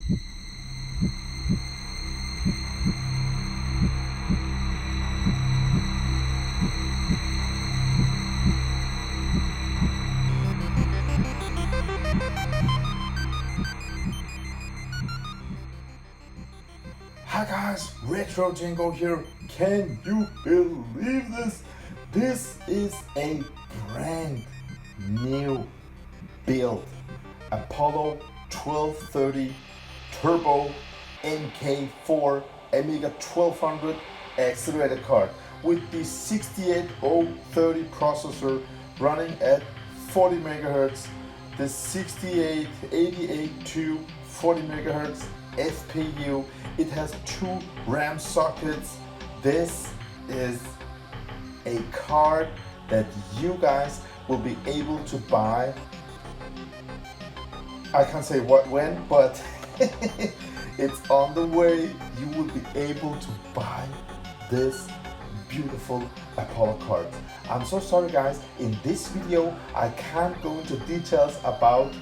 Hi guys, RETROCENGO here. Can you believe this? This is a brand new build Apollo 1230 Turbo MKIV Amiga 1200 accelerator card with the 68030 processor running at 40 megahertz, the 6888 to 40 megahertz SPU. It has 2 RAM sockets. This is a card that you guys will be able to buy. I can't say what when, but it's on the way. You will be able to buy this beautiful Apollo card. I'm so sorry guys, in this video I can't go into details about.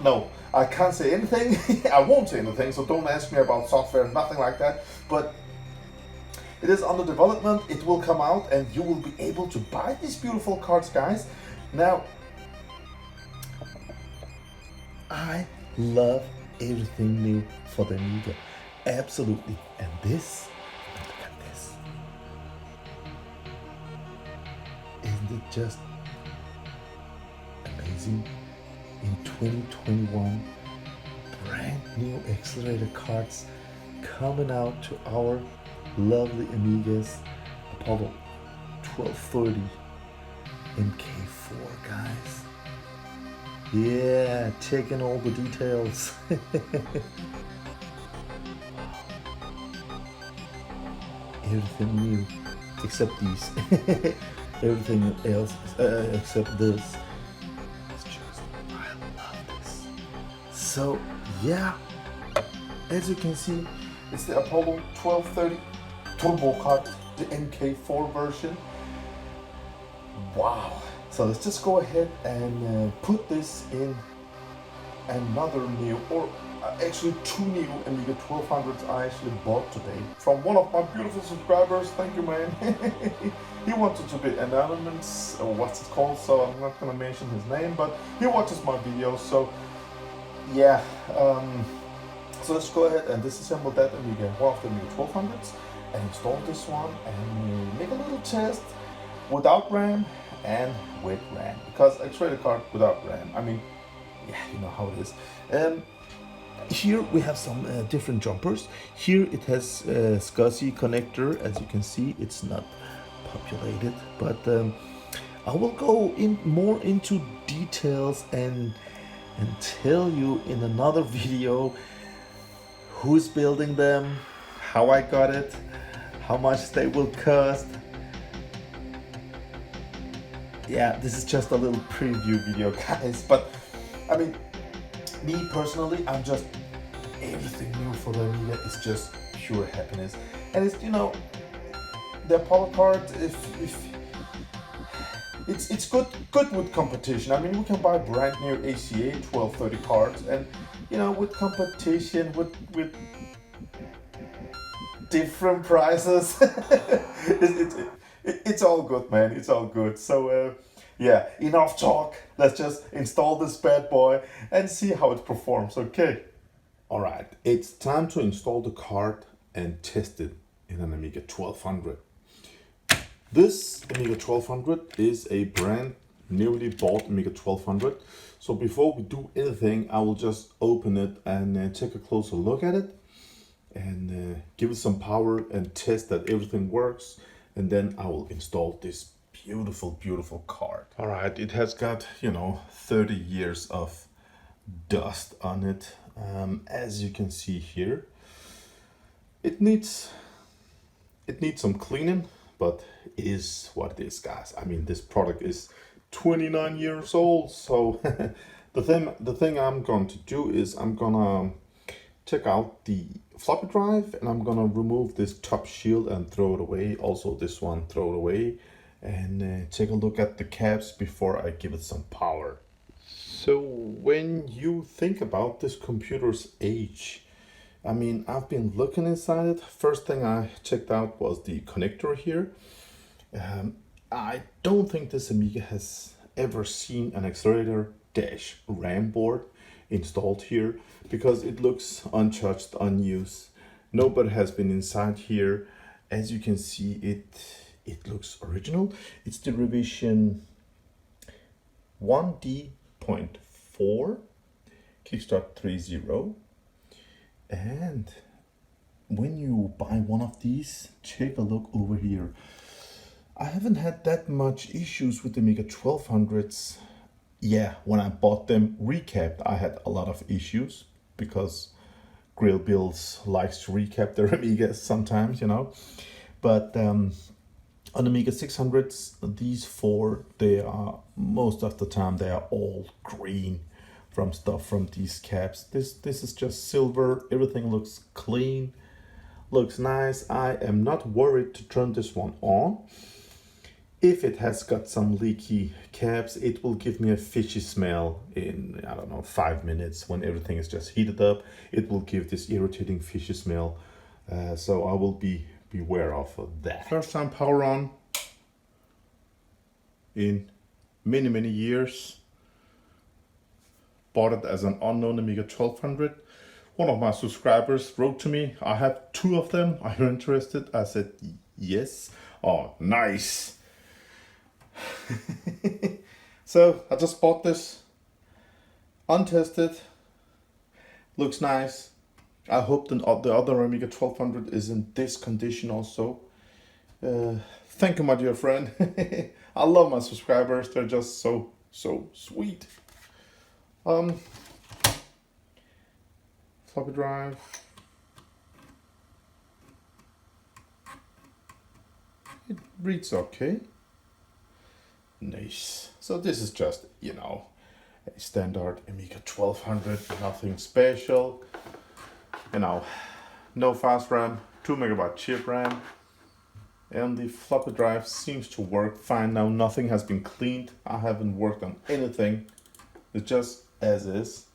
No, I can't say anything. I won't say anything, so don't ask me about software, nothing like that. But it is under development. It will come out and you will be able to buy these beautiful cards, guys. Now, I love everything new for the Amiga. Absolutely. And this, look at this. Isn't it just amazing? In 2021, brand new accelerator cards coming out to our lovely Amigas. Apollo 1230 MK4, guys. Yeah, checking all the details. Everything new except these. Everything else except this. So yeah, as you can see, it's the Apollo 1230 Turbo card, the MK4 version. Wow. So let's just go ahead and put this in another new, or actually 2 new Amiga 1200s I actually bought today from one of my beautiful subscribers. Thank you, man. He wanted to be anonymous, or what's it called, so I'm not gonna mention his name, but he watches my videos, so yeah. So let's go ahead and disassemble that Amiga, one of the Amiga 1200s, and install this one and make a little test without RAM and with RAM, because accelerator card without RAM, I mean, yeah, you know how it is. Here we have some different jumpers. Here it has a SCSI connector. As you can see, it's not populated, but I will go in more into details and tell you in another video who's building them, how I got it, how much they will cost. Yeah, this is just a little preview video, guys, but I mean, me personally, I'm just, everything new for the Amiga is just pure happiness. And it's, you know, the Apollo card, if it's good with competition. I mean, we can buy brand new ACA 1230 cards, and you know, with competition, with different prices, it's all good, man. It's all good. So yeah, enough talk. Let's just install this bad boy and see how it performs. Okay. All right, it's time to install the card and test it in an Amiga 1200. This Amiga 1200 is a brand newly bought Amiga 1200. So before we do anything, I will just open it and take a closer look at it and give it some power and test that everything works. And then I will install this beautiful, beautiful card. All right, it has got, you know, 30 years of dust on it. As you can see here, it needs some cleaning, but it is what it is, guys. I mean, this product is 29 years old, so the thing I'm going to do is I'm gonna take out the floppy drive and I'm gonna remove this top shield and throw it away. Also this one, throw it away, and take a look at the caps before I give it some power. So when you think about this computer's age, I mean, I've been looking inside it. First thing I checked out was the connector here. I don't think this Amiga has ever seen an Accelerator dash RAM board installed here because it looks untouched, unused. Nobody has been inside here. As you can see, it looks original. It's the revision 1D.4 Kickstart 3.0. And when you buy one of these, take a look over here. I haven't had that much issues with the Amiga 1200s. Yeah, when I bought them recapped, I had a lot of issues because Grill Bills likes to recap their Amigas sometimes, you know. But on Amiga 600s, these four, they are, most of the time, they are all green from stuff from these caps. This is just silver. Everything looks clean, looks nice. I am not worried to turn this one on. If it has got some leaky caps, it will give me a fishy smell in, I don't know, 5 minutes. When everything is just heated up, it will give this irritating fishy smell. So I will beware of that. First time power on in many years. Bought it as an unknown Amiga 1200. One of my subscribers wrote to me, I have 2 of them, are you interested? I said yes. Oh, nice. So I just bought this untested. Looks nice. I hope the other Amiga 1200 is in this condition also. Thank you, my dear friend. I love my subscribers. They're just so sweet. Floppy drive. It reads okay. Nice. So this is just, you know, a standard Amiga 1200, nothing special. You know, no fast RAM, 2 MB chip RAM. And the floppy drive seems to work fine now. Nothing has been cleaned. I haven't worked on anything. It's just as is.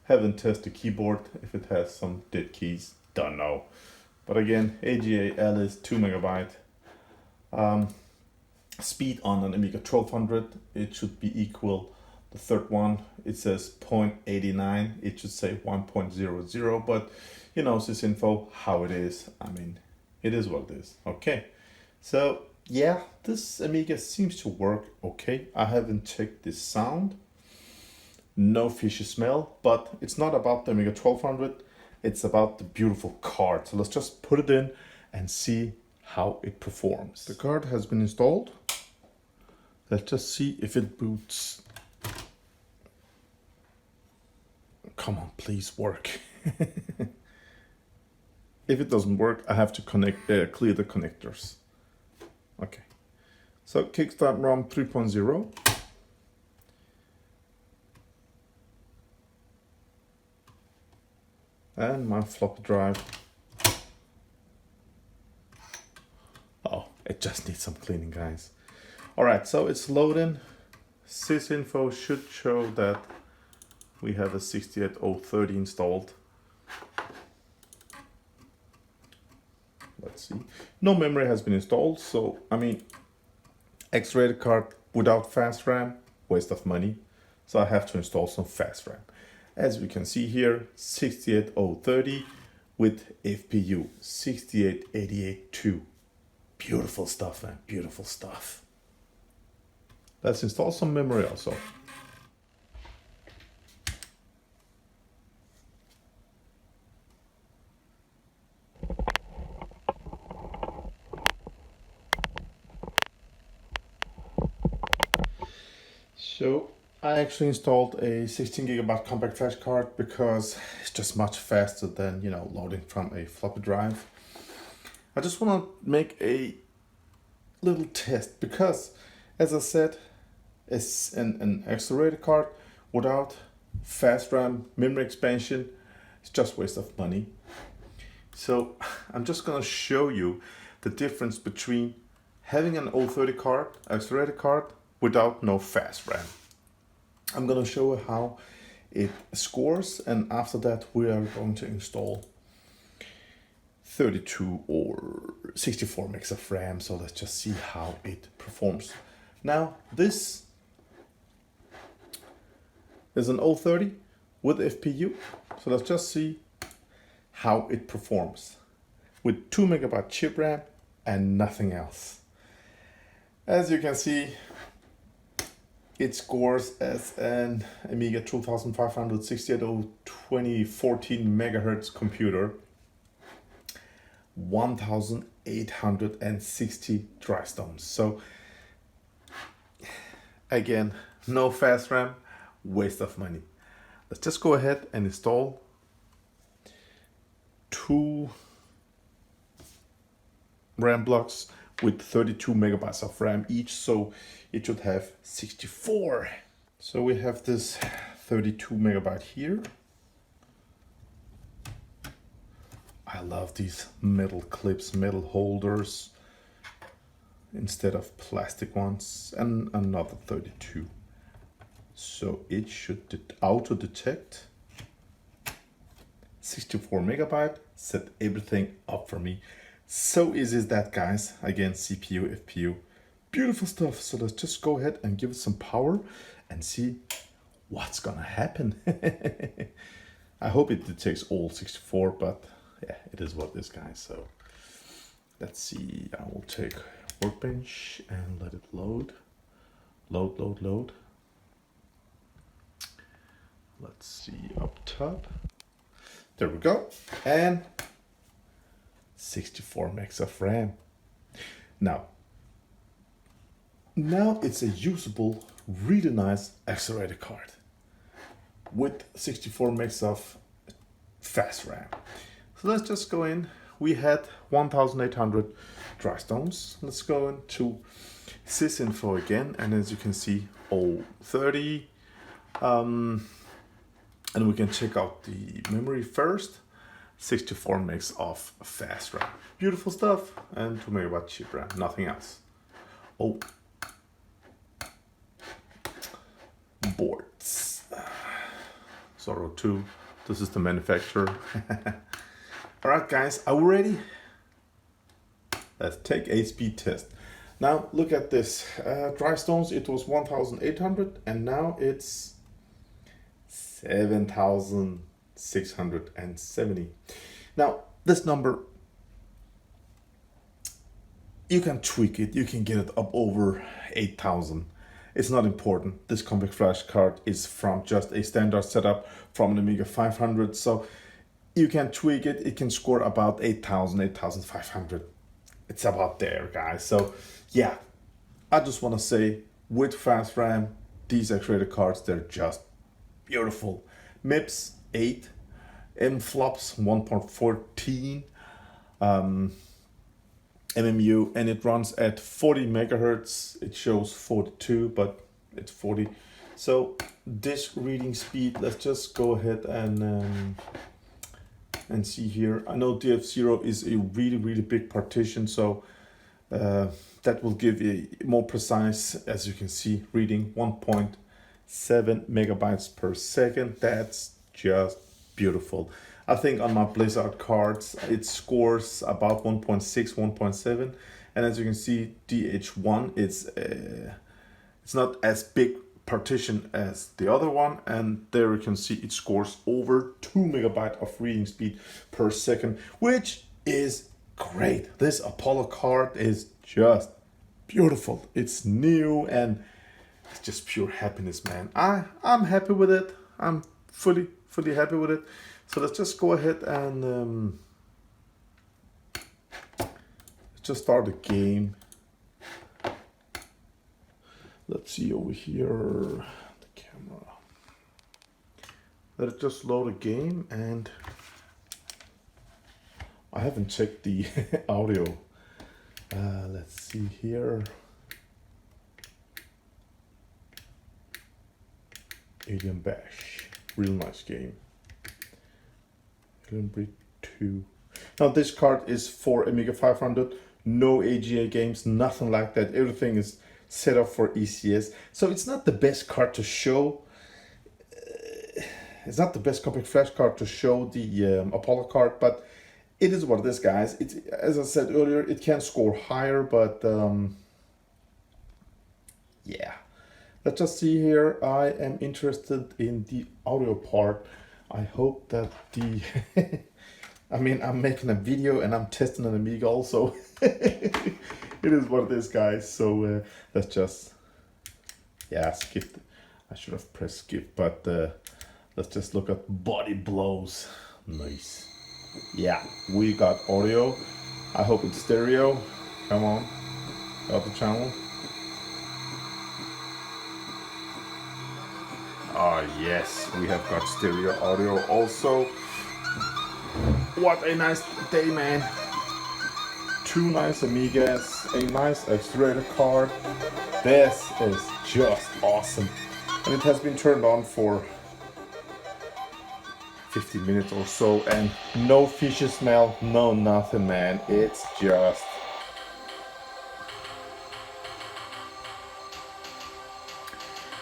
Haven't tested the keyboard if it has some dead keys. Don't know. But again, AGA Alice 2 MB. Speed on an Amiga 1200, it should be equal. The third one, it says 0.89. It should say 1.00. But you know, this info how it is. I mean, it is what it is. Okay. So yeah, this Amiga seems to work okay. I haven't checked the sound. No fishy smell, but it's not about the Amiga 1200. It's about the beautiful card. So let's just put it in and see how it performs. The card has been installed. Let's just see if it boots. Come on, please work. If it doesn't work, I have to clear the connectors. Okay, so Kickstart ROM 3.0. And my floppy drive. Oh, it just needs some cleaning, guys. All right, so it's loading. Sysinfo should show that we have a 68030 installed. Let's see. No memory has been installed, so I mean, Accelerator card without fast RAM, waste of money. So I have to install some fast RAM. As we can see here, 68030 with FPU 68882. Beautiful stuff, man, beautiful stuff. Let's install some memory also. So I actually installed a 16 GB compact flash card because it's just much faster than, you know, loading from a floppy drive. I just want to make a little test because, as I said, it's an Accelerator card without fast RAM, memory expansion. It's just waste of money. So I'm just going to show you the difference between having an 030 card, Accelerator card, without no fast RAM. I'm gonna show you how it scores, and after that we are going to install 32 or 64 megs of RAM. So let's just see how it performs. Now this is an 030 with FPU. So let's just see how it performs with 2 megabyte chip RAM and nothing else. As you can see, it scores as an Amiga 2500 2014 megahertz computer, 1860 dry stones. So again, no fast RAM, waste of money. Let's just go ahead and install 2 RAM blocks with 32 megabytes of RAM each, so it should have 64. So we have this 32 megabyte here. I love these metal clips, metal holders instead of plastic ones, and another 32. So it should auto detect 64 megabyte, set everything up for me. So easy as that, guys. Again, CPU, FPU, beautiful stuff. So let's just go ahead and give it some power and see what's gonna happen. I hope it detects all 64, but yeah, it is what it is, guys. So let's see. I will take Workbench and let it load. Load. Let's see up top. There we go. And 64 megs of RAM. Now it's a usable, really nice accelerator card with 64 megs of fast RAM. So let's just go in. We had 1800 dry stones. Let's go into sysinfo again, and as you can see, 030. And we can check out the memory first. 64 megs of fast RAM. Beautiful stuff. And 2 megabyte chip RAM, nothing else. Oh. Boards. Zorro 2. This is the manufacturer. Alright guys, are we ready? Let's take a speed test. Now look at this. Dry stones, it was 1800 and now it's 7670. Now this number, you can tweak it, you can get it up over 8000. It's not important. This compact flash card is from just a standard setup from an Amiga 500, so you can tweak it. It can score about 8000, 8500. It's about there, guys. So yeah, I just want to say, with fast RAM, these accelerator cards, they're just beautiful. MIPS 8, MFLOPS 1.14, MMU, and it runs at 40 megahertz. It shows 42, but it's 40. So disk reading speed, let's just go ahead and see here. I know DF0 is a really big partition, so that will give a more precise, as you can see, reading 1.7 megabytes per second. That's just beautiful. I think on my Blizzard cards it scores about 1.6, 1.7, and as you can see, DH1 it's not as big partition as the other one, and there you can see it scores over 2 megabyte of reading speed per second, which is great. This Apollo card is just beautiful. It's new and it's just pure happiness, man. I'm happy with it. I'm fully happy with it. So let's just go ahead and just start the game. Let's see over here, the camera. Let it just load a game, and I haven't checked the audio. Let's see here. Alien Bash, real nice game. Alien Breed 2. Now this card is for Amiga 500, no AGA games, nothing like that. Everything is set up for ECS. So it's not the best card to show it's not the best compact flash card to show the Apollo card, but it is what it is, guys. It's, as I said earlier, it can score higher, but yeah. Let's just see here. I am interested in the audio part. I hope that the I mean, I'm making a video and I'm testing an Amiga also. It is what it is, guys. So let's just, yeah, skip. I should have pressed skip, but let's just look at body blows. Nice. Yeah, we got audio. I hope it's stereo. Come on, got the channel. Oh yes, we have got stereo audio also. What a nice day, man. 2 nice Amigas, a nice Accelerator card. This is just awesome. And it has been turned on for 50 minutes or so, and no fishy smell, no nothing, man. It's just...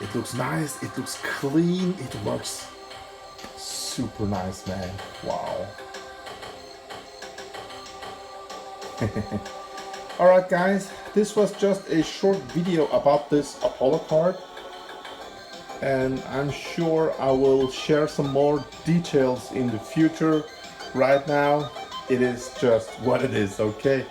it looks nice, it looks clean, it works super nice, man. Wow. Alright guys, this was just a short video about this Apollo card, and I'm sure I will share some more details in the future. Right now it is just what it is, okay?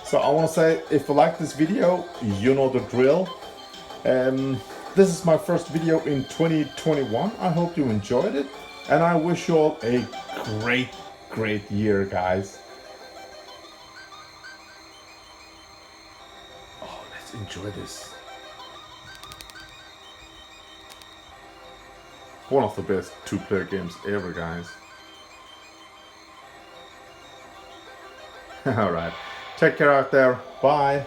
So I want to say, if you like this video, you know the drill. This is my first video in 2021. I hope you enjoyed it, and I wish you all a great year, guys. Oh, let's enjoy this. One of the best 2-player games ever, guys. Alright, take care out there. Bye.